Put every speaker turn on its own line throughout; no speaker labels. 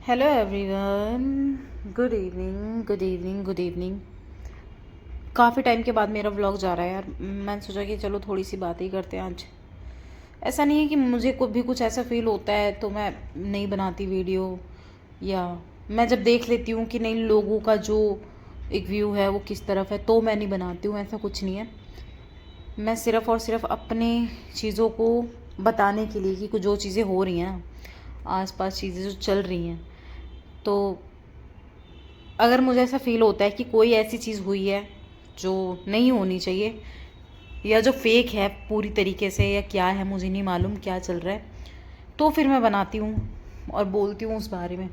Hello everyone. Good evening good evening good evening. काफ़ी time के बाद मेरा व्लॉग जा रहा है यार। मैंने सोचा कि चलो थोड़ी सी बातें ही करते हैं आज। ऐसा नहीं है कि मुझे को भी कुछ ऐसा फील होता है तो मैं नहीं बनाती वीडियो, या मैं जब देख लेती हूँ कि नहीं लोगों का जो एक व्यू है वो किस तरफ है तो मैं नहीं बनाती हूँ। ऐसा कुछ नहीं है। मैं सिर्फ़ और सिर्फ अपने चीज़ों को बताने के लिए कि कुछ जो चीज़ें हो रही हैं ना, आसपास चीज़ें जो चल रही हैं, तो अगर मुझे ऐसा फ़ील होता है कि कोई ऐसी चीज़ हुई है जो नहीं होनी चाहिए, या जो फेक है पूरी तरीके से, या क्या है मुझे नहीं मालूम क्या चल रहा है, तो फिर मैं बनाती हूँ और बोलती हूँ उस बारे में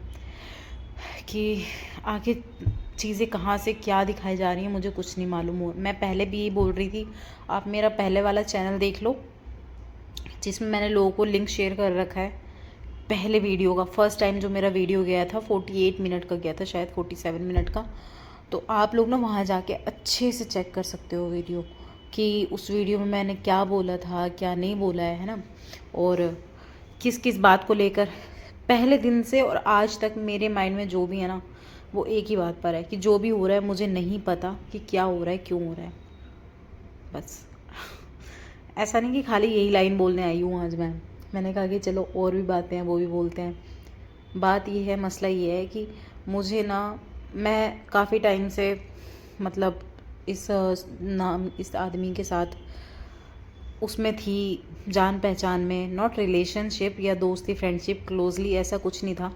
कि आगे चीज़ें कहाँ से क्या दिखाई जा रही हैं मुझे कुछ नहीं मालूम हो। मैं पहले भी यही बोल रही थी, आप मेरा पहले वाला चैनल देख लो जिसमें मैंने लोगों को लिंक शेयर कर रखा है। पहले वीडियो का फर्स्ट टाइम जो मेरा वीडियो गया था 48 मिनट का गया था, शायद 47 मिनट का। तो आप लोग ना वहाँ जाके अच्छे से चेक कर सकते हो वीडियो कि उस वीडियो में मैंने क्या बोला था क्या नहीं बोला है ना, और किस किस बात को लेकर पहले दिन से और आज तक मेरे माइंड में जो भी है ना वो एक ही बात पर है कि जो भी हो रहा है मुझे नहीं पता कि क्या हो रहा है क्यों हो रहा है। बस ऐसा नहीं कि खाली यही लाइन बोलने आई हूँ आज मैंने कहा कि चलो और भी बातें हैं वो भी बोलते हैं। बात ये है, मसला ये है कि मुझे ना, मैं काफ़ी टाइम से मतलब इस आदमी के साथ उसमें थी, जान पहचान में, नॉट रिलेशनशिप या दोस्ती फ्रेंडशिप क्लोजली, ऐसा कुछ नहीं था।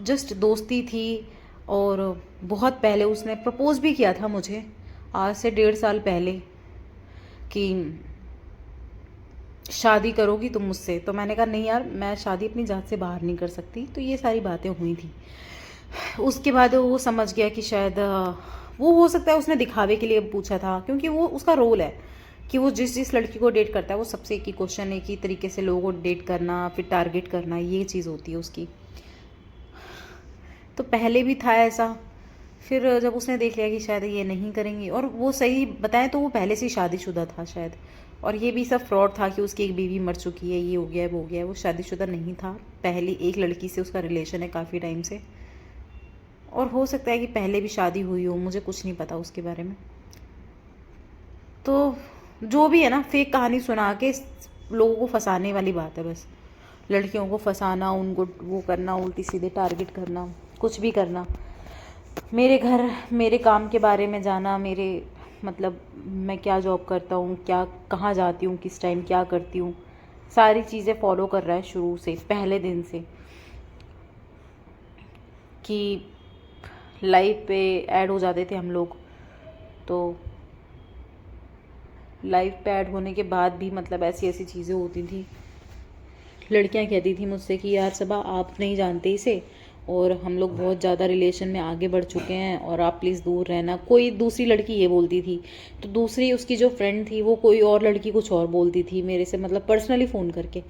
जस्ट दोस्ती थी। और बहुत पहले उसने प्रपोज़ भी किया था मुझे, आज से 1.5 साल पहले, कि शादी करोगी तुम मुझसे। तो मैंने कहा नहीं यार, मैं शादी अपनी जात से बाहर नहीं कर सकती। तो ये सारी बातें हुई थी। उसके बाद वो समझ गया कि शायद वो हो सकता है उसने दिखावे के लिए पूछा था, क्योंकि वो उसका रोल है कि वो जिस जिस लड़की को डेट करता है वो सबसे एक ही क्वेश्चन, एक ही तरीके से लोगों को डेट करना, फिर टारगेट करना, ये चीज़ होती है उसकी। तो पहले भी था ऐसा। फिर जब उसने देख लिया कि शायद ये नहीं करेंगी, और वो सही बताएं तो वो पहले से ही शादीशुदा था शायद, और ये भी सब फ्रॉड था कि उसकी एक बीवी मर चुकी है, ये हो गया है वो हो गया है। वो शादीशुदा नहीं था, पहली एक लड़की से उसका रिलेशन है काफ़ी टाइम से, और हो सकता है कि पहले भी शादी हुई हो, मुझे कुछ नहीं पता उसके बारे में। तो जो भी है ना, फेक कहानी सुना के लोगों को फंसाने वाली बात है बस। लड़कियों को फंसाना, उनको वो करना, उल्टी सीधे टारगेट करना, कुछ भी करना। मेरे घर मेरे काम के बारे में जाना, मेरे मतलब मैं क्या जॉब करता हूँ, क्या कहाँ जाती हूँ, किस टाइम क्या करती हूँ, सारी चीज़ें फॉलो कर रहा है शुरू से, पहले दिन से। कि लाइव पे ऐड हो जाते थे हम लोग, तो लाइव पे ऐड होने के बाद भी मतलब ऐसी ऐसी चीज़ें होती थी। लड़कियां कहती थी मुझसे कि यार सबा आप नहीं जानते इसे, और हम लोग बहुत ज़्यादा रिलेशन में आगे बढ़ चुके हैं और आप प्लीज़ दूर रहना। कोई दूसरी लड़की ये बोलती थी, तो दूसरी उसकी जो फ्रेंड थी वो कोई और लड़की कुछ और बोलती थी मेरे से, मतलब पर्सनली फ़ोन करके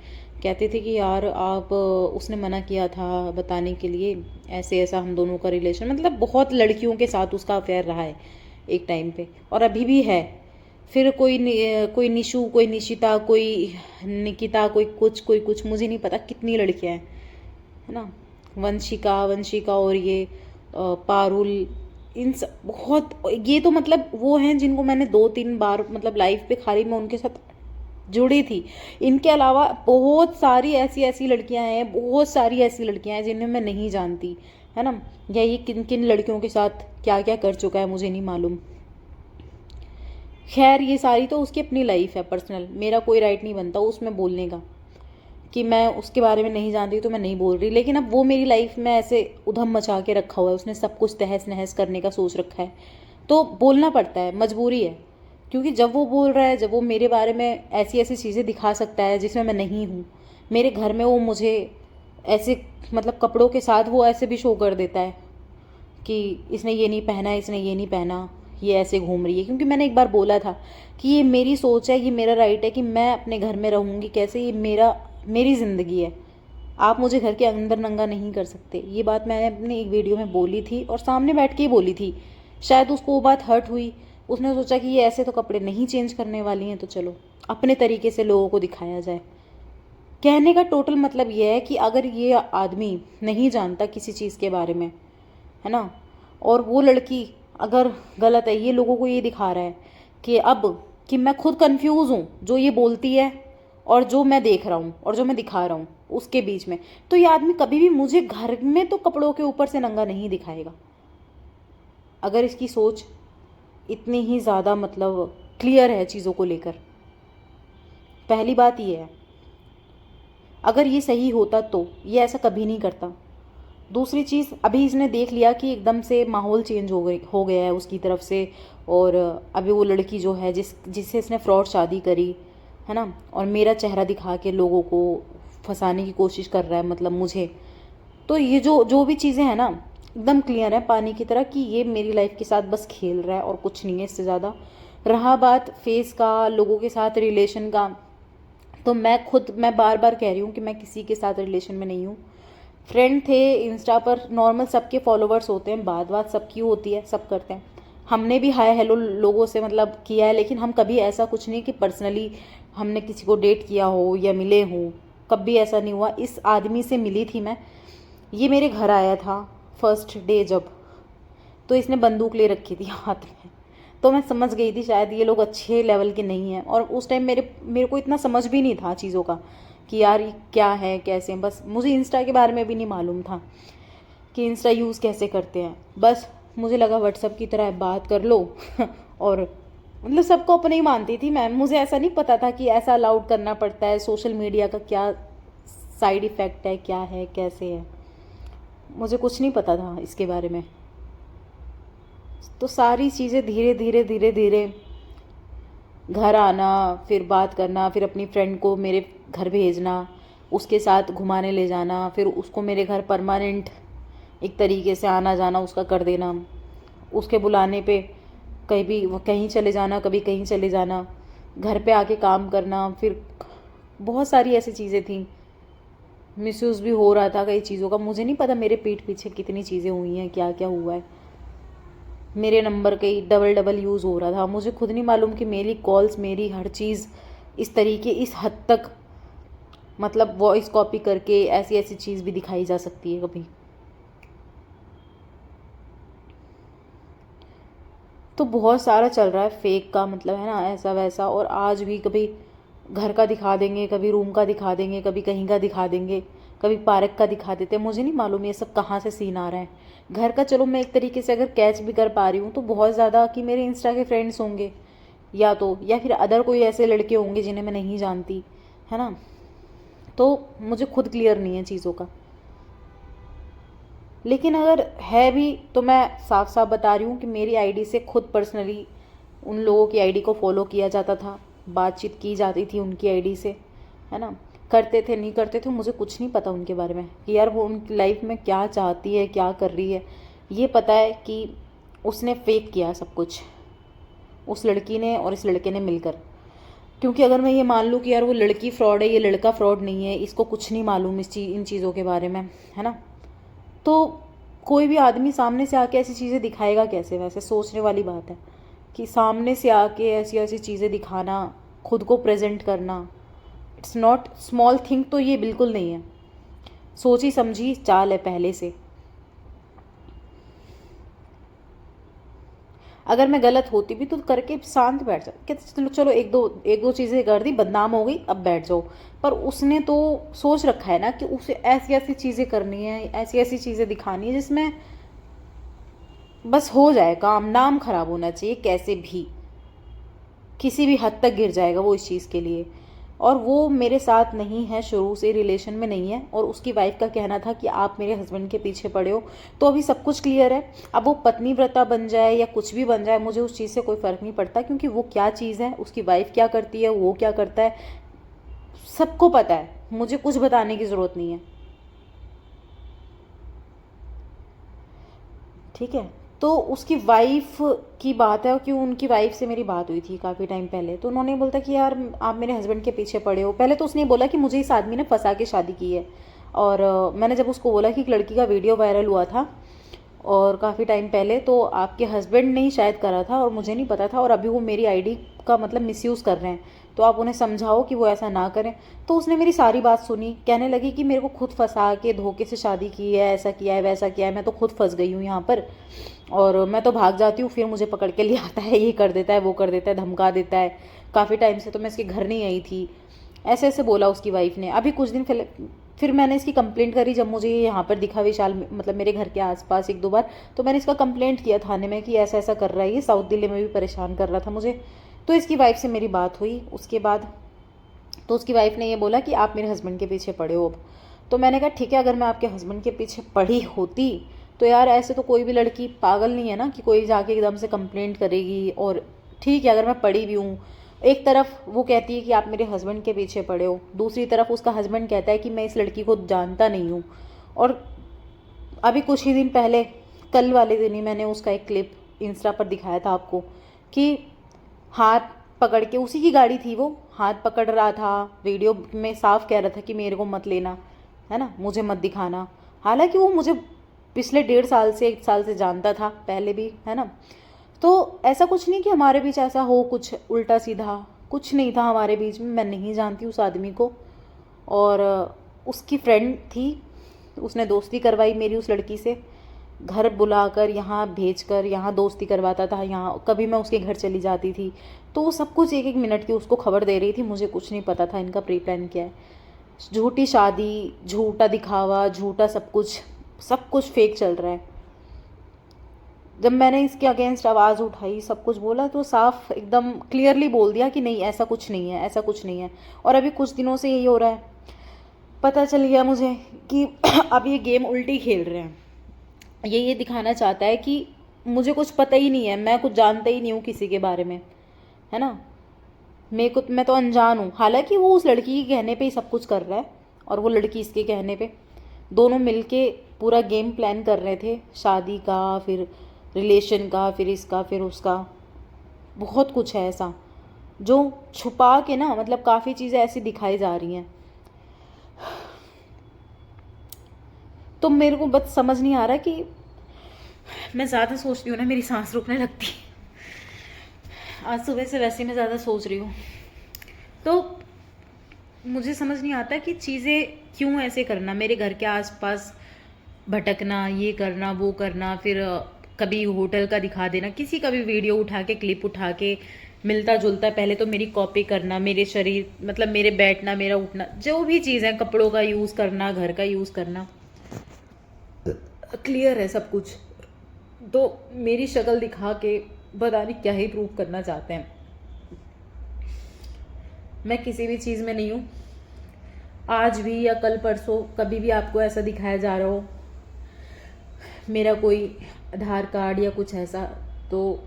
कहते थे कि यार आप उसने मना किया था बताने के लिए, ऐसे ऐसा हम दोनों का रिलेशन, मतलब बहुत लड़कियों के साथ उसका अफेयर रहा है एक टाइम पे, और अभी भी है। फिर कोई निशु, कोई निशिता, कोई निकिता, कोई कुछ, मुझे नहीं पता कितनी लड़कियां हैं, है ना, वंशिका और ये पारुल, बहुत, ये तो मतलब वो हैं जिनको मैंने 2-3 बार मतलब लाइफ पे खाली मैं उनके साथ जुड़ी थी। इनके अलावा बहुत सारी ऐसी ऐसी लड़कियां हैं, बहुत सारी ऐसी लड़कियां हैं जिन्हें मैं नहीं जानती, है ना, या ये किन किन लड़कियों के साथ क्या क्या कर चुका है मुझे नहीं मालूम। खैर ये सारी तो उसकी अपनी लाइफ है पर्सनल, मेरा कोई राइट नहीं बनता उसमें बोलने का कि मैं उसके बारे में नहीं जानती तो मैं नहीं बोल रही। लेकिन अब वो मेरी लाइफ में ऐसे उधम मचा के रखा हुआ है, उसने सब कुछ तहस नहस करने का सोच रखा है, तो बोलना पड़ता है, मजबूरी है। क्योंकि जब वो बोल रहा है, जब वो मेरे बारे में ऐसी ऐसी चीज़ें दिखा सकता है जिसमें मैं नहीं हूँ, मेरे घर में वो मुझे ऐसे मतलब कपड़ों के साथ वो ऐसे भी शो कर देता है कि इसने ये नहीं पहना, इसने ये नहीं पहना, ये ऐसे घूम रही है। क्योंकि मैंने एक बार बोला था कि ये मेरी सोच है, ये मेरा राइट है कि मैं अपने घर में रहूँगी कैसे, ये मेरी ज़िंदगी है, आप मुझे घर के अंदर नंगा नहीं कर सकते। ये बात मैंने अपनी एक वीडियो में बोली थी और सामने बैठ के ही बोली थी। शायद उसको वो बात हर्ट हुई, उसने सोचा कि ये ऐसे तो कपड़े नहीं चेंज करने वाली हैं, तो चलो अपने तरीके से लोगों को दिखाया जाए। कहने का टोटल मतलब ये है कि अगर ये आदमी नहीं जानता किसी चीज़ के बारे में, है ना, और वो लड़की अगर गलत है, ये लोगों को ये दिखा रहा है कि अब कि मैं खुद कंफ्यूज हूँ जो ये बोलती है और जो मैं देख रहा हूँ और जो मैं दिखा रहा हूँ उसके बीच में, तो ये आदमी कभी भी मुझे घर में तो कपड़ों के ऊपर से नंगा नहीं दिखाएगा। अगर इसकी सोच इतनी ही ज़्यादा मतलब क्लियर है चीज़ों को लेकर, पहली बात ये है, अगर ये सही होता तो ये ऐसा कभी नहीं करता। दूसरी चीज़, अभी इसने देख लिया कि एकदम से माहौल चेंज हो गया है उसकी तरफ से, और अभी वो लड़की जो है जिससे इसने फ्रॉड शादी करी है ना, और मेरा चेहरा दिखा के लोगों को फंसाने की कोशिश कर रहा है, मतलब मुझे। तो ये जो जो भी चीज़ें हैं ना, एकदम क्लियर है पानी की तरह कि ये मेरी लाइफ के साथ बस खेल रहा है और कुछ नहीं है इससे ज़्यादा। रहा बात फेस का, लोगों के साथ रिलेशन का, तो मैं बार बार कह रही हूँ कि मैं किसी के साथ रिलेशन में नहीं हूँ। फ्रेंड थे इंस्टा पर, नॉर्मल सबके फॉलोवर्स होते हैं, बात सबकी होती है, सब करते हैं। हमने भी हाय हेलो लोगों से मतलब किया है, लेकिन हम कभी ऐसा कुछ नहीं कि पर्सनली हमने किसी को डेट किया हो या मिले हों, कभी ऐसा नहीं हुआ। इस आदमी से मिली थी मैं, ये मेरे घर आया था फर्स्ट डे जब, तो इसने बंदूक ले रखी थी हाथ में, तो मैं समझ गई थी शायद ये लोग अच्छे लेवल के नहीं हैं। और उस टाइम मेरे को इतना समझ भी नहीं था चीज़ों का कि यार ये क्या है कैसे, बस मुझे इंस्टा के बारे में भी नहीं मालूम था कि इंस्टा यूज़ कैसे करते हैं। बस मुझे लगा व्हाट्सअप की तरह बात कर लो और मतलब सबको अपने ही मानती थी मैं, मुझे ऐसा नहीं पता था कि ऐसा अलाउड करना पड़ता है, सोशल मीडिया का क्या साइड इफ़ेक्ट है, क्या है कैसे है, मुझे कुछ नहीं पता था इसके बारे में। तो सारी चीज़ें धीरे धीरे धीरे धीरे, घर आना, फिर बात करना, फिर अपनी फ्रेंड को मेरे घर भेजना, उसके साथ घुमाने ले जाना, फिर उसको मेरे घर परमानेंट एक तरीके से आना जाना उसका कर देना, उसके बुलाने पे कहीं चले जाना, कभी कहीं चले जाना, घर पे आके काम करना, फिर बहुत सारी ऐसी चीज़ें थी। मिसयूज़ भी हो रहा था कई चीज़ों का, मुझे नहीं पता मेरे पीठ पीछे कितनी चीज़ें हुई हैं, क्या क्या हुआ है। मेरे नंबर कई डबल यूज़ हो रहा था, मुझे खुद नहीं मालूम कि मेरी कॉल्स, मेरी हर चीज़ इस तरीके इस हद तक मतलब वॉइस कॉपी करके ऐसी ऐसी चीज़ भी दिखाई जा सकती है कभी। तो बहुत सारा चल रहा है फेक का, मतलब है ना, ऐसा वैसा। और आज भी कभी घर का दिखा देंगे, कभी रूम का दिखा देंगे, कभी कहीं का दिखा देंगे, कभी पार्क का दिखा देते हैं। मुझे नहीं मालूम ये सब कहाँ से सीन आ रहा है। घर का चलो मैं एक तरीके से अगर कैच भी कर पा रही हूँ तो बहुत ज़्यादा कि मेरे इंस्टा के फ्रेंड्स होंगे या तो, या फिर अदर कोई ऐसे लड़के होंगे जिन्हें मैं नहीं जानती, है ना। तो मुझे खुद क्लियर नहीं है चीज़ों का, लेकिन अगर है भी तो मैं साफ साफ बता रही हूँ कि मेरी आईडी से खुद पर्सनली उन लोगों की आईडी को फॉलो किया जाता था, बातचीत की जाती थी उनकी आईडी से, है ना। करते थे नहीं करते थे मुझे कुछ नहीं पता उनके बारे में कि यार वो उनकी लाइफ में क्या चाहती है, क्या कर रही है। ये पता है कि उसने फेक किया सब कुछ, उस लड़की ने और इस लड़के ने मिलकर। क्योंकि अगर मैं ये मान लूँ कि यार वो लड़की फ्रॉड है, ये लड़का फ्रॉड नहीं है, इसको कुछ नहीं मालूम इन चीज़ों के बारे में, है ना, तो कोई भी आदमी सामने से आके ऐसी चीज़ें दिखाएगा कैसे। वैसे सोचने वाली बात है कि सामने से आके ऐसी ऐसी चीज़ें दिखाना, खुद को प्रेजेंट करना, इट्स नॉट स्मॉल थिंग। तो ये बिल्कुल नहीं है, सोची समझी चाल है पहले से। अगर मैं गलत होती भी तो करके शांत बैठ जा कि चलो एक दो चीज़ें कर दी, बदनाम हो गई, अब बैठ जाओ। पर उसने तो सोच रखा है ना कि उसे ऐसी ऐसी चीज़ें करनी है, ऐसी ऐसी चीज़ें दिखानी है जिसमें बस हो जाए काम, नाम खराब होना चाहिए कैसे भी, किसी भी हद तक गिर जाएगा वो इस चीज़ के लिए। और वो मेरे साथ नहीं है, शुरू से रिलेशन में नहीं है। और उसकी वाइफ का कहना था कि आप मेरे हस्बैंड के पीछे पड़े हो। तो अभी सब कुछ क्लियर है। अब वो पत्नी व्रता बन जाए या कुछ भी बन जाए, मुझे उस चीज़ से कोई फ़र्क नहीं पड़ता, क्योंकि वो क्या चीज़ है, उसकी वाइफ क्या करती है, वो क्या करता है, सबको पता है। मुझे कुछ बताने की ज़रूरत नहीं है, ठीक है। तो उसकी वाइफ की बात है कि उनकी वाइफ से मेरी बात हुई थी काफ़ी टाइम पहले, तो उन्होंने बोलता कि यार आप मेरे हस्बैंड के पीछे पड़े हो। पहले तो उसने बोला कि मुझे इस आदमी ने फंसा के शादी की है। और मैंने जब उसको बोला कि एक लड़की का वीडियो वायरल हुआ था और काफ़ी टाइम पहले, तो आपके हस्बैंड ने ही शायद करा था और मुझे नहीं पता था, और अभी वो मेरी आईडी का मतलब मिसयूज़ कर रहे हैं, तो आप उन्हें समझाओ कि वो ऐसा ना करें। तो उसने मेरी सारी बात सुनी, कहने लगी कि मेरे को खुद फंसा के धोखे से शादी की है, ऐसा किया है, वैसा किया है, मैं तो खुद फंस गई हूँ यहाँ पर, और मैं तो भाग जाती हूँ, फिर मुझे पकड़ के ले आता है, ये कर देता है, वो कर देता है, धमका देता है, काफ़ी टाइम से तो मैं इसके घर नहीं आई थी, ऐसे ऐसे बोला उसकी वाइफ ने। अभी कुछ दिन पहले फिर मैंने इसकी कंप्लेंट करी, जब मुझे ये यहाँ पर दिखा विशाल, मतलब मेरे घर के आसपास एक दो बार, तो मैंने इसका कंप्लेंट किया थाने में कि ऐसा ऐसा कर रहा है, ये साउथ दिल्ली में भी परेशान कर रहा था मुझे। तो इसकी वाइफ से मेरी बात हुई उसके बाद, तो उसकी वाइफ ने ये बोला कि आप मेरे हस्बैंड के पीछे पड़े हो अब। तो मैंने कहा ठीक है, अगर मैं आपके हस्बैंड के पीछे पड़ी होती तो यार ऐसे तो कोई भी लड़की पागल नहीं है ना कि कोई जाके एकदम से कंप्लेंट करेगी। और ठीक है, अगर मैं पड़ी भी हूँ, एक तरफ वो कहती है कि आप मेरे हस्बैंड के पीछे पड़े हो, दूसरी तरफ उसका हस्बैंड कहता है कि मैं इस लड़की को जानता नहीं हूँ। और अभी कुछ ही दिन पहले, कल वाले दिन ही मैंने उसका एक क्लिप इंस्टा पर दिखाया था आपको, कि हाथ पकड़ के, उसी की गाड़ी थी वो, हाथ पकड़ रहा था, वीडियो में साफ कह रहा था कि मेरे को मत लेना, है ना, मुझे मत दिखाना। हालांकि वो मुझे पिछले 1.5 साल से 1 साल से जानता था पहले भी, है ना। तो ऐसा कुछ नहीं कि हमारे बीच ऐसा हो कुछ उल्टा सीधा, कुछ नहीं था हमारे बीच में, मैं नहीं जानती उस आदमी को। और उसकी फ्रेंड थी, उसने दोस्ती करवाई मेरी उस लड़की से, घर बुलाकर यहाँ भेजकर यहाँ दोस्ती करवाता था, यहाँ कभी मैं उसके घर चली जाती थी, तो वो सब कुछ एक एक मिनट की उसको खबर दे रही थी। मुझे कुछ नहीं पता था इनका प्री प्लान क्या है, झूठी शादी, झूठा दिखावा, झूठा सब कुछ फेक चल रहा है। जब मैंने इसके अगेंस्ट आवाज़ उठाई, सब कुछ बोला, तो साफ एकदम क्लियरली बोल दिया कि नहीं, ऐसा कुछ नहीं है, ऐसा कुछ नहीं है। और अभी कुछ दिनों से यही हो रहा है। पता चल गया मुझे कि अब ये गेम उल्टी खेल रहे हैं। ये दिखाना चाहता है कि मुझे कुछ पता ही नहीं है, मैं कुछ जानता ही नहीं हूँ किसी के बारे में, है ना, मैं तो अनजान हूँ। हालांकि वो उस लड़की के कहने पे ही सब कुछ कर रहा है, और वो लड़की इसके कहने पे, दोनों मिलके पूरा गेम प्लान कर रहे थे, शादी का, फिर रिलेशन का, फिर इसका, फिर उसका। बहुत कुछ है ऐसा जो छुपा के ना, मतलब काफ़ी चीज़ें ऐसी दिखाई जा रही हैं। तो मेरे को बस समझ नहीं आ रहा कि मैं ज़्यादा सोचती हूँ ना, मेरी सांस रुकने लगती है। आज सुबह से वैसे मैं ज़्यादा सोच रही हूँ, तो मुझे समझ नहीं आता कि चीज़ें क्यों ऐसे करना, मेरे घर के आसपास भटकना, ये करना, वो करना, फिर कभी होटल का दिखा देना, किसी का भी वीडियो उठा के, क्लिप उठा के, मिलता जुलता, पहले तो मेरी कॉपी करना, मेरे शरीर, मतलब मेरे बैठना, मेरा उठना, जो भी चीज़ है, कपड़ों का यूज़ करना, घर का यूज़ करना, क्लियर है सब कुछ। तो मेरी शक्ल दिखा के पता नहीं क्या ही प्रूव करना चाहते हैं। मैं किसी भी चीज़ में नहीं हूँ। आज भी या कल परसों कभी भी आपको ऐसा दिखाया जा रहा हो मेरा कोई आधार कार्ड या कुछ ऐसा, तो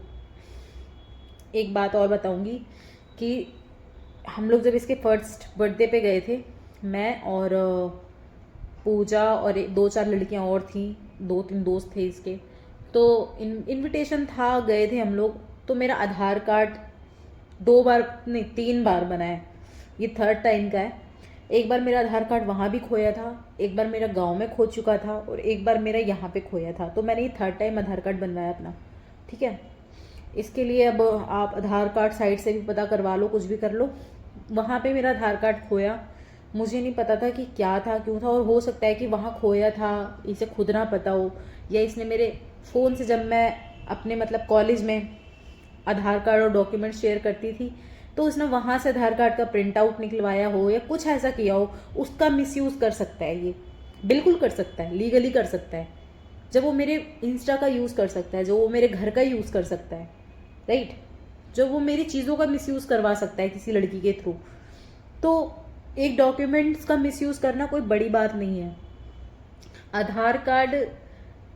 एक बात और बताऊंगी कि हम लोग जब इसके फर्स्ट बर्थडे पे गए थे, मैं और पूजा और 2-4 लड़कियां और थी, 2-3 दोस्त थे इसके, तो इनविटेशन था, गए थे हम लोग। तो मेरा आधार कार्ड 2 बार नहीं 3 बार बना है, ये 3rd टाइम का है। एक बार मेरा आधार कार्ड वहाँ भी खोया था, एक बार मेरा गांव में खो चुका था, और एक बार मेरा यहाँ पे खोया था। तो मैंने ये 3rd टाइम आधार कार्ड बनवाया अपना, ठीक है। इसके लिए अब आप आधार कार्ड साइट से भी पता करवा लो, कुछ भी कर लो। वहाँ पे मेरा आधार कार्ड खोया, मुझे नहीं पता था कि क्या था, क्यों था, और हो सकता है कि वहाँ खोया था, इसे खुद ना पता हो, या इसने मेरे फ़ोन से, जब मैं अपने मतलब कॉलेज में आधार कार्ड और डॉक्यूमेंट शेयर करती थी, तो उसने वहाँ से आधार कार्ड का प्रिंट आउट निकलवाया हो या कुछ ऐसा किया हो। उसका मिसयूज़ कर सकता है, ये बिल्कुल कर सकता है, लीगली कर सकता है। जब वो मेरे इंस्टा का यूज़ कर सकता है, जो वो मेरे घर का यूज़ कर सकता है, राइट, जो वो मेरी चीज़ों का मिसयूज़ करवा सकता है किसी लड़की के थ्रू, तो एक डॉक्यूमेंट्स का मिसयूज़ करना कोई बड़ी बात नहीं है। आधार कार्ड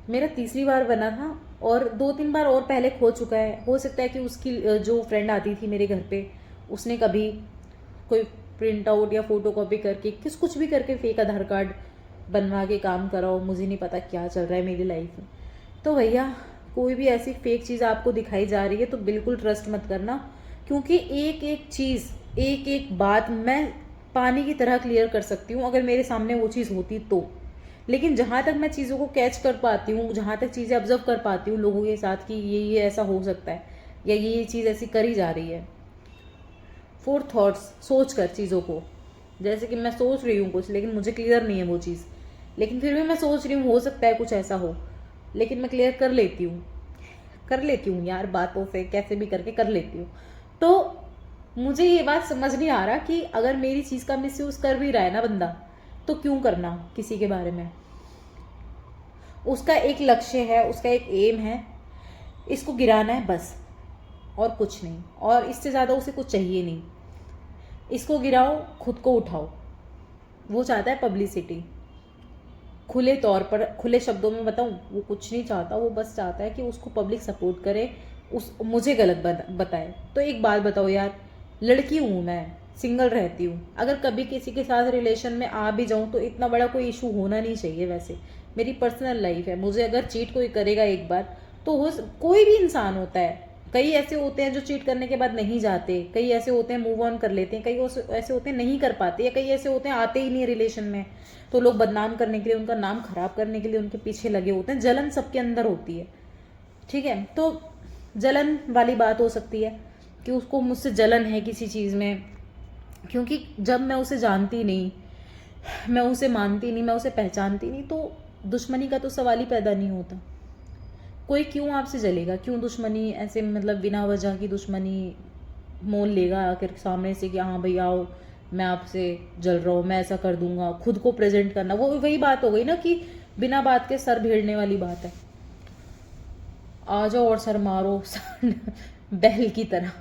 मेरा 3री बार बना था, और 2-3 बार और पहले खो चुका है। हो सकता है कि उसकी जो फ्रेंड आती थी मेरे घर पे, उसने कभी कोई प्रिंट आउट या फोटो कॉपी करके कुछ भी करके फेक आधार कार्ड बनवा के काम कराओ। मुझे नहीं पता क्या चल रहा है मेरी लाइफ में। तो भैया, कोई भी ऐसी फेक चीज़ आपको दिखाई जा रही है तो बिल्कुल ट्रस्ट मत करना, क्योंकि एक एक चीज़, एक एक बात मैं पानी की तरह क्लियर कर सकती हूँ अगर मेरे सामने वो चीज़ होती तो। लेकिन जहाँ तक मैं चीज़ों को कैच कर पाती हूँ, जहाँ तक चीज़ें ऑब्जर्व कर पाती हूँ लोगों के साथ कि ये ऐसा हो सकता है या ये चीज़ ऐसी करी जा रही है, फोर थॉट्स सोच कर चीज़ों को, जैसे कि मैं सोच रही हूँ कुछ लेकिन मुझे क्लियर नहीं है वो चीज़, लेकिन फिर भी मैं सोच रही हूँ हो सकता है कुछ ऐसा हो, लेकिन मैं क्लियर कर लेती हूँ यार, बातों से कैसे भी करके कर लेती हूँ। तो मुझे ये बात समझ नहीं आ रहा कि अगर मेरी चीज़ का मिसयूज़ कर भी रहा है ना बंदा, तो क्यों करना किसी के बारे में। उसका एक लक्ष्य है, उसका एक एम है, इसको गिराना है बस, और कुछ नहीं, और इससे ज़्यादा उसे कुछ चाहिए नहीं। इसको गिराओ, खुद को उठाओ। वो चाहता है पब्लिसिटी। खुले तौर पर, खुले शब्दों में बताऊं, वो कुछ नहीं चाहता, वो बस चाहता है कि उसको पब्लिक सपोर्ट करे, मुझे गलत बताए। तो एक बात बताओ यार, लड़की हूँ मैं, सिंगल रहती हूँ, अगर कभी किसी के साथ रिलेशन में आ भी जाऊँ तो इतना बड़ा कोई इशू होना नहीं चाहिए। वैसे मेरी पर्सनल लाइफ है, मुझे अगर चीट कोई करेगा एक बार तो कोई भी इंसान होता है, कई ऐसे होते हैं जो चीट करने के बाद नहीं जाते, कई ऐसे होते हैं मूव ऑन कर लेते हैं, कई ऐसे होते हैं नहीं कर पाते, या कई ऐसे होते हैं आते ही नहीं रिलेशन में, तो लोग बदनाम करने के लिए, उनका नाम खराब करने के लिए उनके पीछे लगे होते हैं। जलन सबके अंदर होती है, ठीक है। तो जलन वाली बात हो सकती है कि उसको मुझसे जलन है किसी चीज़ में, क्योंकि जब मैं उसे जानती नहीं, मैं उसे मानती नहीं, मैं उसे पहचानती नहीं, तो दुश्मनी का तो सवाल ही पैदा नहीं होता। कोई क्यों आपसे जलेगा, क्यों दुश्मनी ऐसे, मतलब बिना वजह की दुश्मनी मोल लेगा आकर सामने से कि हाँ भाई आओ मैं आपसे जल रहा हूँ, मैं ऐसा कर दूंगा, खुद को प्रेजेंट करना। वो वही बात हो गई ना कि बिना बात के सर भेड़ने वाली बात है, आ जाओ और सर मारो बैल की तरह।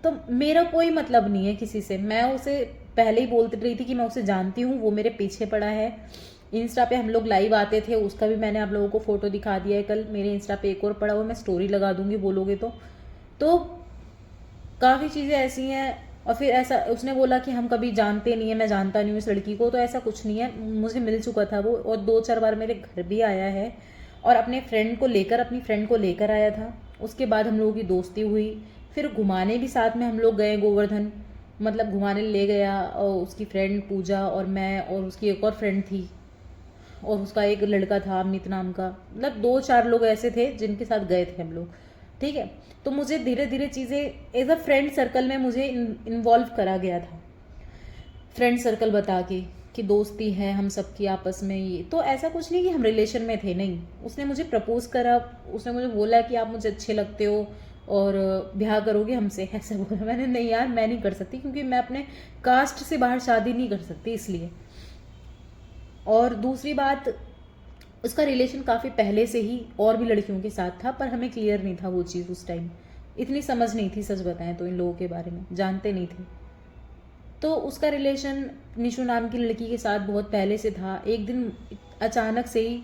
तो मेरा कोई मतलब नहीं है किसी से, मैं उसे पहले ही बोलती रही थी कि मैं उसे जानती हूँ, वो मेरे पीछे पड़ा है। इंस्टा पे हम लोग लाइव आते थे, उसका भी मैंने आप लोगों को फोटो दिखा दिया है। कल मेरे इंस्टा पे एक और पड़ा हुआ, मैं स्टोरी लगा दूंगी बोलोगे तो काफ़ी चीज़ें ऐसी हैं। और फिर ऐसा उसने बोला कि हम कभी जानते नहीं है, मैं जानता नहीं हूँ इस लड़की को, तो ऐसा कुछ नहीं है, मुझे मिल चुका था वो, और 2-4 बार मेरे घर भी आया है, और अपनी फ्रेंड को लेकर आया था। उसके बाद हम लोगों की दोस्ती हुई, फिर घुमाने भी साथ में हम लोग गए गोवर्धन, मतलब घुमाने ले गया, और उसकी फ्रेंड पूजा और मैं और उसकी एक और फ्रेंड थी, और उसका एक लड़का था अमित नाम का, मतलब 2-4 लोग ऐसे थे जिनके साथ गए थे हम लोग, ठीक है। तो मुझे धीरे धीरे चीज़ें एज अ फ्रेंड सर्कल में मुझे इन्वॉल्व करा गया था, फ्रेंड सर्कल बता के कि दोस्ती है हम सबकी आपस में। ये तो ऐसा कुछ नहीं कि हम रिलेशन में थे, नहीं। उसने मुझे प्रपोज करा, उसने मुझे बोला कि आप मुझे अच्छे लगते हो और ब्याह करोगे हमसे, ऐसे बोला। मैंने नहीं यार, मैं नहीं कर सकती, क्योंकि मैं अपने कास्ट से बाहर शादी नहीं कर सकती, इसलिए। और दूसरी बात, उसका रिलेशन काफ़ी पहले से ही और भी लड़कियों के साथ था, पर हमें क्लियर नहीं था वो चीज़ उस टाइम, इतनी समझ नहीं थी, सच बताएं तो इन लोगों के बारे में जानते नहीं थे। तो उसका रिलेशन निशु नाम की लड़की के साथ बहुत पहले से था। एक दिन अचानक से ही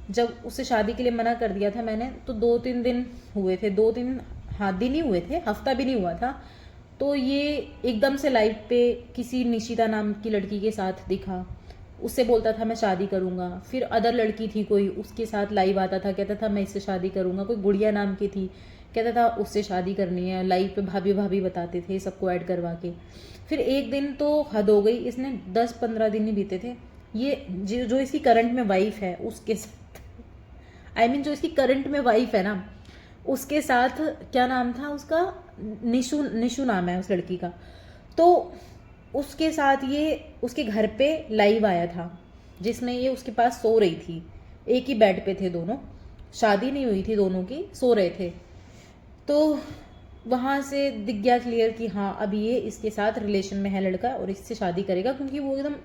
जब उससे शादी के लिए मना कर दिया था मैंने, तो 2-3 दिन हुए थे, 2-3 हाँ दिन ही हुए थे, हफ्ता भी नहीं हुआ था। तो ये एकदम से लाइव पे किसी निशिता नाम की लड़की के साथ दिखा, उससे बोलता था मैं शादी करूंगा। फिर अदर लड़की थी कोई, उसके साथ लाइव आता था, कहता था मैं इससे शादी करूंगा। कोई गुड़िया नाम की थी, कहता था उससे शादी करनी है, लाइव पे भाभी भाभी बताते थे सबको ऐड करवा के। फिर एक दिन तो हद हो गई, इसने 10-15 दिन ही बीते थे, ये जो इसकी करंट में वाइफ है उसके साथ, जो इसकी करंट में वाइफ है ना, उसके साथ, क्या नाम था उसका, निशु नाम है उस लड़की का। तो उसके साथ ये उसके घर पे लाइव आया था, जिसमें ये उसके पास सो रही थी, एक ही बेड पे थे दोनों, शादी नहीं हुई थी दोनों की, सो रहे थे। तो वहाँ से दिख गया क्लियर कि हाँ अब ये इसके साथ रिलेशन में है लड़का, और इससे शादी करेगा, क्योंकि वो एकदम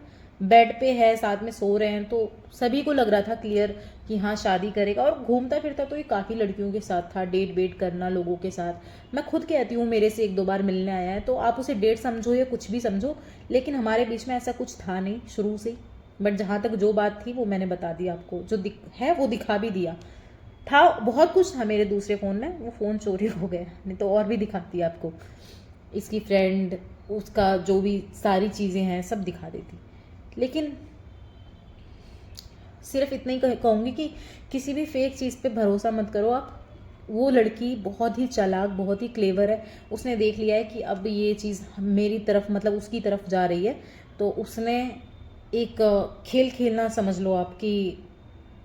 बेड पे है, साथ में सो रहे हैं, तो सभी को लग रहा था क्लियर कि हाँ शादी करेगा। और घूमता फिरता तो ये काफ़ी लड़कियों के साथ था, डेट वेट करना लोगों के साथ। मैं खुद कहती हूँ मेरे से 1-2 बार मिलने आया है, तो आप उसे डेट समझो या कुछ भी समझो, लेकिन हमारे बीच में ऐसा कुछ था नहीं शुरू से। बट जहाँ तक जो बात थी वो मैंने बता दी आपको, जो है वो दिखा भी दिया था। बहुत कुछ था मेरे दूसरे फ़ोन में, वो फ़ोन चोरी हो गया, नहीं तो और भी दिखाती आपको, इसकी फ्रेंड, उसका जो भी सारी चीज़ें हैं सब दिखा देती। लेकिन सिर्फ इतना ही कहूँगी कि किसी भी फेक चीज़ पे भरोसा मत करो आप। वो लड़की बहुत ही चालाक, बहुत ही क्लेवर है, उसने देख लिया है कि अब ये चीज़ मेरी तरफ, मतलब उसकी तरफ जा रही है, तो उसने एक खेल खेलना समझ लो आप, कि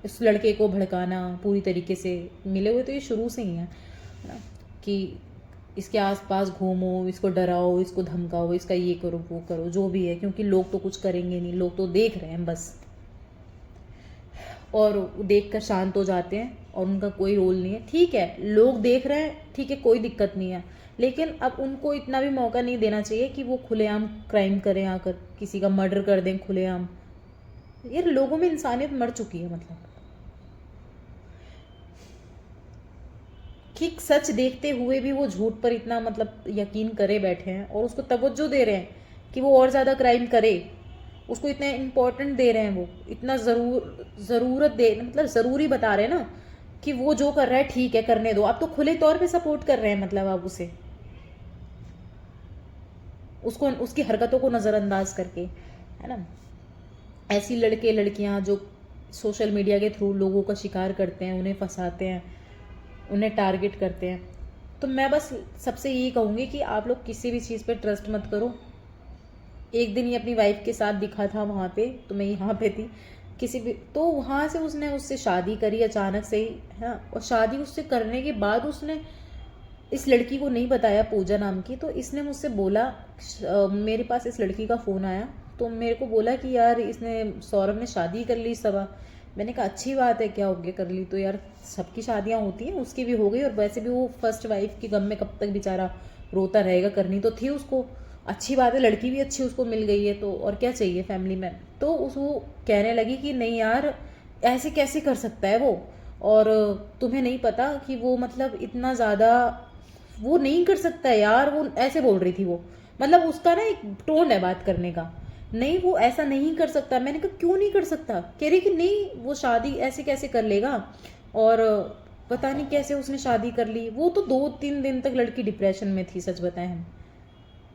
उस लड़के को भड़काना पूरी तरीके से। मिले हुए तो ये शुरू से ही है ना, कि इसके आसपास घूमो, इसको डराओ, इसको धमकाओ, इसका ये करो वो करो, जो भी है, क्योंकि लोग तो कुछ करेंगे नहीं, लोग तो देख रहे हैं बस, और देख कर शांत हो जाते हैं और उनका कोई रोल नहीं है। ठीक है, लोग देख रहे हैं, ठीक है, कोई दिक्कत नहीं है, लेकिन अब उनको इतना भी मौका नहीं देना चाहिए कि वो खुलेआम क्राइम करें, आकर किसी का मर्डर कर दें खुलेआम। ये लोगों में इंसानियत मर चुकी है। मतलब ठीक सच देखते हुए भी वो झूठ पर इतना मतलब यकीन करे बैठे हैं और उसको तवज्जो दे रहे हैं कि वो और ज़्यादा क्राइम करे, उसको इतना इम्पोर्टेंट दे रहे हैं, वो इतना ज़रूरत दे, मतलब ज़रूरी बता रहे हैं ना कि वो जो कर रहा है ठीक है, करने दो। आप तो खुले तौर पे सपोर्ट कर रहे हैं, मतलब आप उसे, उसको, उसकी हरकतों को नज़रअंदाज करके, है ना। ऐसी लड़के लड़कियां जो सोशल मीडिया के थ्रू लोगों का शिकार करते हैं, उन्हें फंसाते हैं, उन्हें टारगेट करते हैं, तो मैं बस सबसे यही कहूँगी कि आप लोग किसी भी चीज़ पे ट्रस्ट मत करो। एक दिन ये अपनी वाइफ के साथ दिखा था वहाँ पे, तो मैं यहाँ पे थी, किसी भी, तो वहाँ से उसने उससे शादी करी अचानक से ही, है ना। और शादी उससे करने के बाद उसने इस लड़की को नहीं बताया, पूजा नाम की, तो इसने मुझसे बोला, मेरे पास इस लड़की का फ़ोन आया, तो मेरे को बोला कि यार इसने, सौरभ ने शादी कर ली सबा। मैंने कहा अच्छी बात है, क्या हो गया, कर ली तो यार, सबकी शादियां होती हैं, उसकी भी हो गई, और वैसे भी वो फर्स्ट वाइफ के गम में कब तक बेचारा रोता रहेगा, करनी तो थी उसको, अच्छी बात है, लड़की भी अच्छी उसको मिल गई है, तो और क्या चाहिए फैमिली में। तो उस वो कहने लगी कि नहीं यार, ऐसे कैसे कर सकता है वो, और तुम्हें नहीं पता कि वो मतलब इतना ज़्यादा वो नहीं कर सकता है यार, वो ऐसे बोल रही थी वो, मतलब उसका ना एक टोन है बात करने का, नहीं वो ऐसा नहीं कर सकता। मैंने कहा क्यों नहीं कर सकता, कह रही कि नहीं वो शादी ऐसे कैसे कर लेगा, और पता नहीं कैसे उसने शादी कर ली। वो तो 2-3 दिन तक लड़की डिप्रेशन में थी, सच बताएं हम,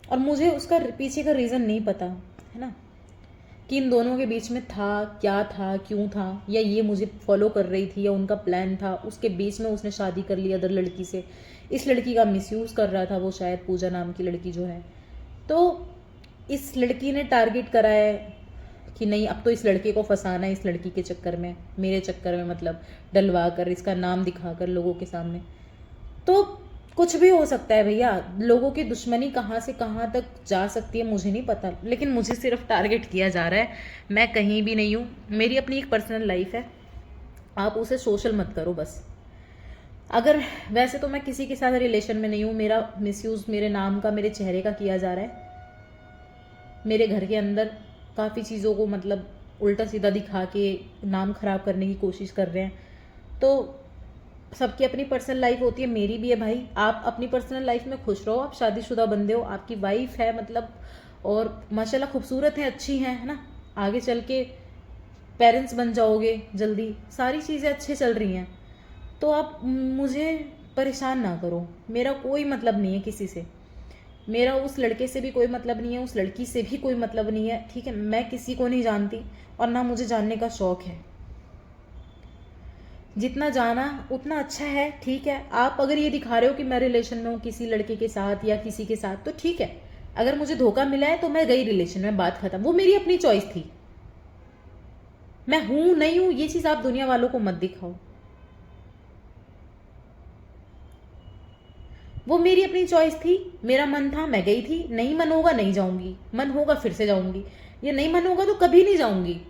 और मुझे उसका पीछे का रीज़न नहीं पता, है ना, कि इन दोनों के बीच में था क्या, था क्यों था, या ये मुझे फॉलो कर रही थी, या उनका प्लान था, उसके बीच में उसने शादी कर ली अदर लड़की से, इस लड़की का मिसयूज़ कर रहा था वो, शायद पूजा नाम की लड़की जो है। तो इस लड़की ने टारगेट करा है कि नहीं अब तो इस लड़के को फंसाना है, इस लड़की के चक्कर में, मेरे चक्कर में, मतलब डलवा कर, इसका नाम दिखाकर लोगों के सामने। तो कुछ भी हो सकता है भैया, लोगों की दुश्मनी कहाँ से कहाँ तक जा सकती है मुझे नहीं पता, लेकिन मुझे सिर्फ टारगेट किया जा रहा है। मैं कहीं भी नहीं हूँ, मेरी अपनी एक पर्सनल लाइफ है, आप उसे सोशल मत करो बस। अगर वैसे तो मैं किसी के साथ रिलेशन में नहीं हूँ, मेरा मिसयूज़ मेरे नाम का, मेरे चेहरे का किया जा रहा है, मेरे घर के अंदर काफ़ी चीज़ों को मतलब उल्टा सीधा दिखा के नाम ख़राब करने की कोशिश कर रहे हैं। तो सबकी अपनी पर्सनल लाइफ होती है, मेरी भी है भाई। आप अपनी पर्सनल लाइफ में खुश रहो, आप शादीशुदा बंदे हो, आपकी वाइफ है मतलब, और माशाल्लाह खूबसूरत है, अच्छी है ना, आगे चल के पेरेंट्स बन जाओगे जल्दी, सारी चीज़ें अच्छे चल रही हैं। तो आप मुझे परेशान ना करो, मेरा कोई मतलब नहीं है किसी से, मेरा उस लड़के से भी कोई मतलब नहीं है, उस लड़की से भी कोई मतलब नहीं है, ठीक है। मैं किसी को नहीं जानती और ना मुझे जानने का शौक़ है, जितना जाना उतना अच्छा है, ठीक है। आप अगर ये दिखा रहे हो कि मैं रिलेशन में हूँ किसी लड़के के साथ या किसी के साथ, तो ठीक है, अगर मुझे धोखा मिला है तो मैं गई रिलेशन में, बात खत्म, वो मेरी अपनी चॉइस थी। मैं हूँ नहीं हूँ ये चीज़ आप दुनिया वालों को मत दिखाओ, वो मेरी अपनी चॉइस थी, मेरा मन था मैं गई थी, नहीं मन होगा नहीं जाऊंगी, मन होगा फिर से जाऊंगी, ये नहीं मन होगा तो कभी नहीं जाऊंगी।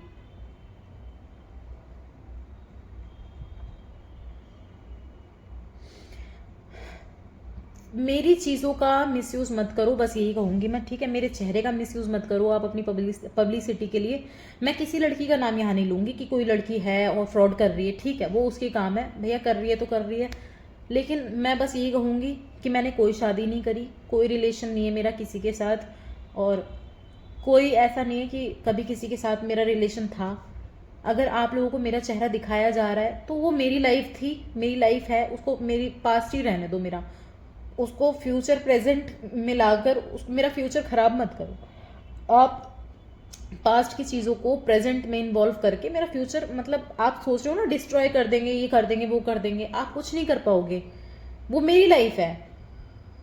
मेरी चीज़ों का मिसयूज़ मत करो, बस यही कहूँगी मैं, ठीक है। मेरे चेहरे का मिसयूज़ मत करो आप अपनी पब्लिसिटी के लिए। मैं किसी लड़की का नाम यहाँ नहीं लूँगी कि कोई लड़की है और फ्रॉड कर रही है, ठीक है, वो उसकी काम है भैया, कर रही है तो कर रही है। लेकिन मैं बस यही कहूँगी कि मैंने कोई शादी नहीं करी, कोई रिलेशन नहीं है मेरा किसी के साथ, और कोई ऐसा नहीं है कि कभी किसी के साथ मेरा रिलेशन था। अगर आप लोगों को मेरा चेहरा दिखाया जा रहा है तो वो मेरी लाइफ थी, मेरी लाइफ है, उसको मेरी पास्ट ही रहने दो मेरा, उसको फ्यूचर प्रेजेंट में लाकर मेरा फ्यूचर ख़राब मत करो। आप पास्ट की चीज़ों को प्रेजेंट में इन्वॉल्व करके मेरा फ्यूचर, मतलब आप सोच रहे हो ना डिस्ट्रॉय कर देंगे, ये कर देंगे वो कर देंगे, आप कुछ नहीं कर पाओगे। वो मेरी लाइफ है,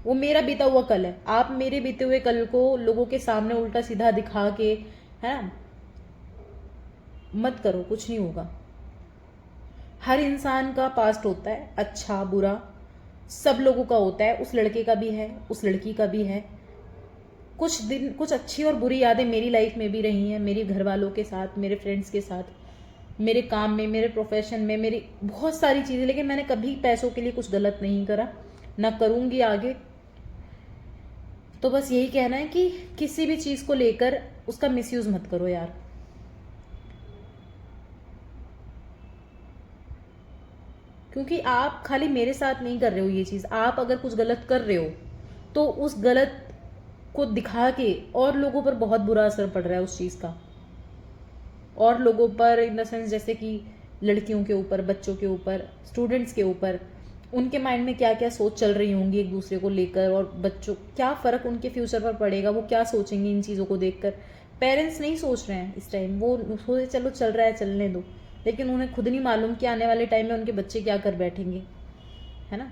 वो मेरा बीता हुआ कल है। आप मेरे बीते हुए कल को लोगों के सामने उल्टा सीधा दिखा के, है ना, मत करो, कुछ नहीं होगा। हर इंसान का पास्ट होता है, अच्छा बुरा सब लोगों का होता है। उस लड़के का भी है, उस लड़की का भी है। कुछ दिन कुछ अच्छी और बुरी यादें मेरी लाइफ में भी रही हैं, मेरे घर वालों के साथ, मेरे फ्रेंड्स के साथ, मेरे काम में, मेरे प्रोफेशन में, मेरी बहुत सारी चीज़ें। लेकिन मैंने कभी पैसों के लिए कुछ गलत नहीं करा, ना करूँगी आगे। तो बस यही कहना है कि किसी भी चीज़ को लेकर उसका मिसयूज़ मत करो यार। क्योंकि आप खाली मेरे साथ नहीं कर रहे हो ये चीज़, आप अगर कुछ गलत कर रहे हो तो उस गलत को दिखा के और लोगों पर बहुत बुरा असर पड़ रहा है उस चीज़ का। और लोगों पर इन द सेंस जैसे कि लड़कियों के ऊपर, बच्चों के ऊपर, स्टूडेंट्स के ऊपर, उनके माइंड में क्या क्या सोच चल रही होंगी एक दूसरे को लेकर, और बच्चों क्या फ़र्क उनके फ्यूचर पर पड़ेगा, वो क्या सोचेंगे इन चीज़ों को देखकर। पेरेंट्स नहीं सोच रहे हैं इस टाइम, वो सोचे चलो चल रहा है चलने दो, लेकिन उन्हें खुद नहीं मालूम कि आने वाले टाइम में उनके बच्चे क्या कर बैठेंगे, है ना।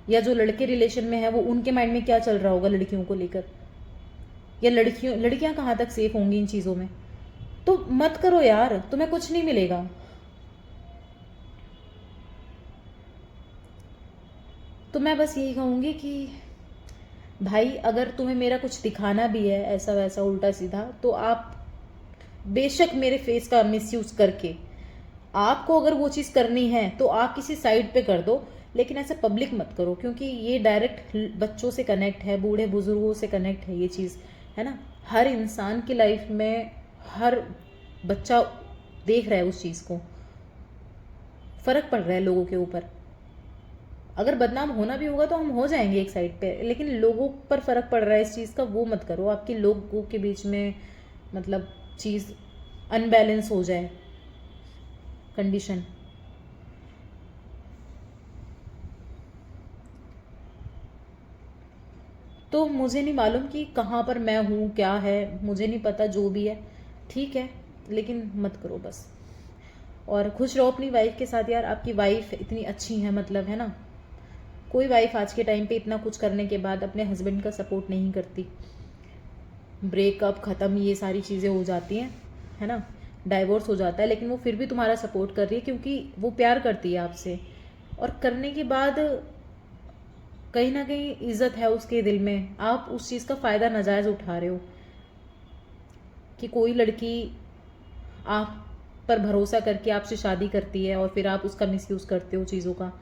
या जो लड़के रिलेशन में है वो उनके माइंड में क्या चल रहा होगा लड़कियों को लेकर, या लड़कियां कहाँ तक सेफ होंगी इन चीज़ों में। तो मत करो यार, तुम्हें कुछ नहीं मिलेगा। तो मैं बस यही कहूँगी कि भाई अगर तुम्हें मेरा कुछ दिखाना भी है ऐसा वैसा उल्टा सीधा, तो आप बेशक मेरे फेस का मिसयूज़ करके, आपको अगर वो चीज़ करनी है तो आप किसी साइड पे कर दो, लेकिन ऐसे पब्लिक मत करो। क्योंकि ये डायरेक्ट बच्चों से कनेक्ट है, बूढ़े बुजुर्गों से कनेक्ट है ये चीज़, है ना। हर इंसान की लाइफ में हर बच्चा देख रहा है उस चीज़ को, फ़र्क पड़ रहा है लोगों के ऊपर। अगर बदनाम होना भी होगा तो हम हो जाएंगे एक साइड पे, लेकिन लोगों पर फ़र्क पड़ रहा है इस चीज़ का, वो मत करो। आपकी लोगों के बीच में मतलब चीज़ अनबैलेंस हो जाए कंडीशन। तो मुझे नहीं मालूम कि कहाँ पर मैं हूँ, क्या है, मुझे नहीं पता, जो भी है ठीक है, लेकिन मत करो बस। और खुश रहो अपनी वाइफ के साथ यार, आपकी वाइफ इतनी अच्छी है, मतलब है ना। कोई वाइफ आज के टाइम पे इतना कुछ करने के बाद अपने हस्बैंड का सपोर्ट नहीं करती। ब्रेकअप ख़त्म, ये सारी चीज़ें हो जाती हैं, है ना, डाइवोर्स हो जाता है, लेकिन वो फिर भी तुम्हारा सपोर्ट कर रही है क्योंकि वो प्यार करती है आपसे। और करने के बाद कहीं ना कहीं इज्जत है उसके दिल में, आप उस चीज़ का फ़ायदा नाजायज़ उठा रहे हो कि कोई लड़की आप पर भरोसा करके आपसे शादी करती है और फिर आप उसका मिसयूज़ करते हो चीज़ों का,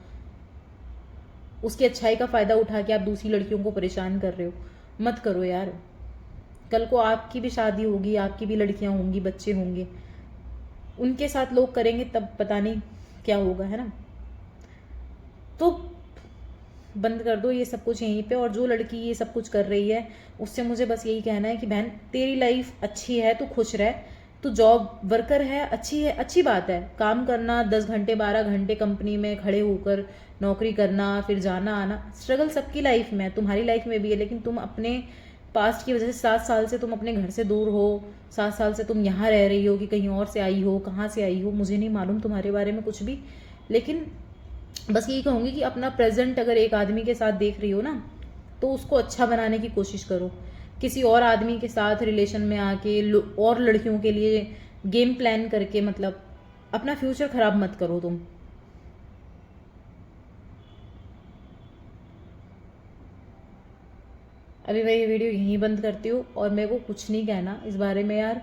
उसकी अच्छाई का फ़ायदा उठा के आप दूसरी लड़कियों को परेशान कर रहे हो। मत करो यार, कल को आपकी भी शादी होगी, आपकी भी लड़कियां होंगी, बच्चे होंगे, उनके साथ लोग करेंगे तब पता नहीं क्या होगा, है ना। तो बंद कर दो ये सब कुछ यहीं पे। और जो लड़की ये सब कुछ कर रही है उससे मुझे बस यही कहना है कि बहन तेरी लाइफ अच्छी है, तू खुश रह, तू जॉब वर्कर है, अच्छी बात है। काम करना 10 घंटे 12 घंटे कंपनी में खड़े होकर नौकरी करना, फिर जाना आना, स्ट्रगल सबकी लाइफ में है, तुम्हारी लाइफ में भी है। लेकिन तुम अपने पास्ट की वजह से 7 साल से तुम अपने घर से दूर हो, 7 साल से तुम यहाँ रह रही हो कि कहीं और से आई हो, कहाँ से आई हो, मुझे नहीं मालूम तुम्हारे बारे में कुछ भी। लेकिन बस यही कहूँगी कि अपना प्रेजेंट अगर एक आदमी के साथ देख रही हो ना, तो उसको अच्छा बनाने की कोशिश करो। किसी और आदमी के साथ रिलेशन में आके और लड़कियों के लिए गेम प्लान करके मतलब अपना फ्यूचर खराब मत करो तुम। अभी मैं ये वीडियो यहीं बंद करती हूँ और मेरे को कुछ नहीं कहना इस बारे में यार,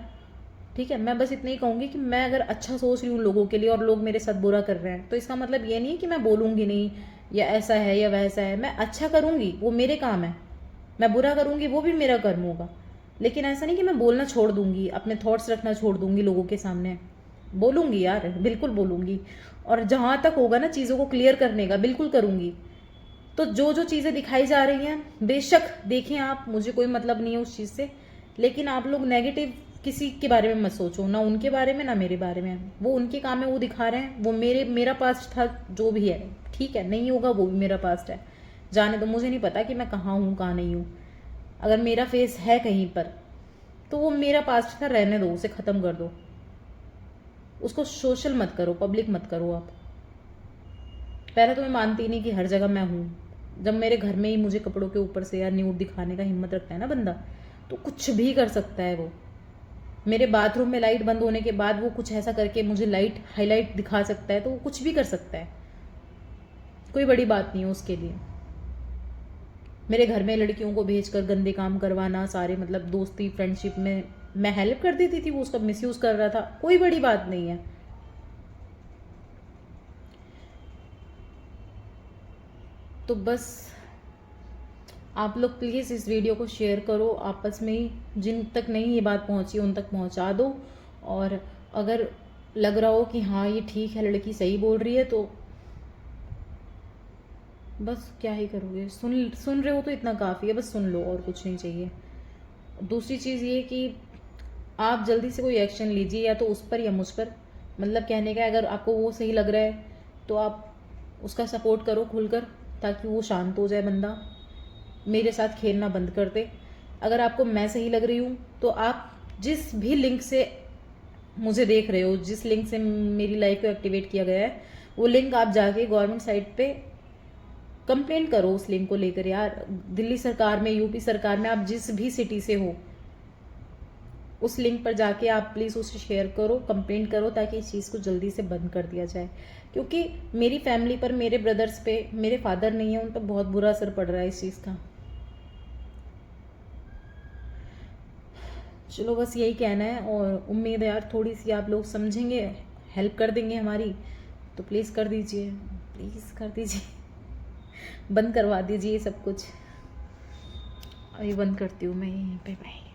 ठीक है। मैं बस इतना ही कहूँगी कि मैं अगर अच्छा सोच रही हूँ लोगों के लिए और लोग मेरे साथ बुरा कर रहे हैं, तो इसका मतलब ये नहीं है कि मैं बोलूँगी नहीं या ऐसा है या वैसा है। मैं अच्छा करूँगी, वो मेरे काम है, मैं बुरा करूँगी वो भी मेरा कर्म होगा। लेकिन ऐसा नहीं कि मैं बोलना छोड़ दूँगी, अपने थॉट्स रखना छोड़ दूँगी लोगों के सामने। बोलूँगी यार, बिल्कुल बोलूँगी। और जहाँ तक होगा ना चीज़ों को क्लियर करने का, बिल्कुल करूँगी। तो जो जो चीज़ें दिखाई जा रही हैं बेशक देखें आप, मुझे कोई मतलब नहीं है उस चीज़ से। लेकिन आप लोग नेगेटिव किसी के बारे में मत सोचो, ना उनके बारे में ना मेरे बारे में। वो उनके काम है, वो दिखा रहे हैं, वो मेरा पास्ट था जो भी है, ठीक है, नहीं होगा वो भी मेरा पास्ट है, जाने दो। मुझे नहीं पता कि मैं कहाँ हूँ कहाँ नहीं हूँ। अगर मेरा फेस है कहीं पर तो वो मेरा पास्ट था, रहने दो, उसे ख़त्म कर दो, उसको सोशल मत करो, पब्लिक मत करो आप। पहले तो मैं मानती नहीं कि हर जगह मैं हूँ। जब मेरे घर में ही मुझे कपड़ों के ऊपर से यार न्यूड दिखाने का हिम्मत रखता है ना बंदा, तो कुछ भी कर सकता है वो। मेरे बाथरूम में लाइट बंद होने के बाद वो कुछ ऐसा करके मुझे लाइट हाईलाइट दिखा सकता है, तो वो कुछ भी कर सकता है, कोई बड़ी बात नहीं है उसके लिए। मेरे घर में लड़कियों को भेजकर गंदे काम करवाना, सारे मतलब दोस्ती फ्रेंडशिप में मैं हेल्प कर देती थी, वो उसका मिसयूज कर रहा था, कोई बड़ी बात नहीं है। तो बस आप लोग प्लीज़ इस वीडियो को शेयर करो आपस में ही, जिन तक नहीं ये बात पहुंची उन तक पहुंचा दो। और अगर लग रहा हो कि हाँ ये ठीक है, लड़की सही बोल रही है, तो बस क्या ही करोगे, सुन रहे हो तो इतना काफ़ी है, बस सुन लो और कुछ नहीं चाहिए। दूसरी चीज़ ये कि आप जल्दी से कोई एक्शन लीजिए, या तो उस पर या मुझ पर। मतलब कहने का अगर आपको वो सही लग रहा है तो आप उसका सपोर्ट करो खुलकर, ताकि वो शांत हो जाए बंदा, मेरे साथ खेलना बंद कर दे। अगर आपको मैं सही लग रही हूँ तो आप जिस भी लिंक से मुझे देख रहे हो, जिस लिंक से मेरी लाइफ को एक्टिवेट किया गया है, वो लिंक आप जाके गवर्नमेंट साइट पे कंप्लेंट करो उस लिंक को लेकर। यार दिल्ली सरकार में, यूपी सरकार में, आप जिस भी सिटी से हो, उस लिंक पर जाके आप प्लीज़ उसे शेयर करो, कंप्लेंट करो, ताकि इस चीज़ को जल्दी से बंद कर दिया जाए। क्योंकि मेरी फैमिली पर, मेरे ब्रदर्स पे, मेरे फादर नहीं है, उन पर बहुत बुरा असर पड़ रहा है इस चीज़ का। चलो बस यही कहना है, और उम्मीद है यार थोड़ी सी आप लोग समझेंगे, हेल्प कर देंगे हमारी, तो प्लीज़ कर दीजिए, प्लीज़ कर दीजिए, बंद करवा दीजिए सब कुछ। अभी बंद करती हूँ मैं यहीं पे। बाय।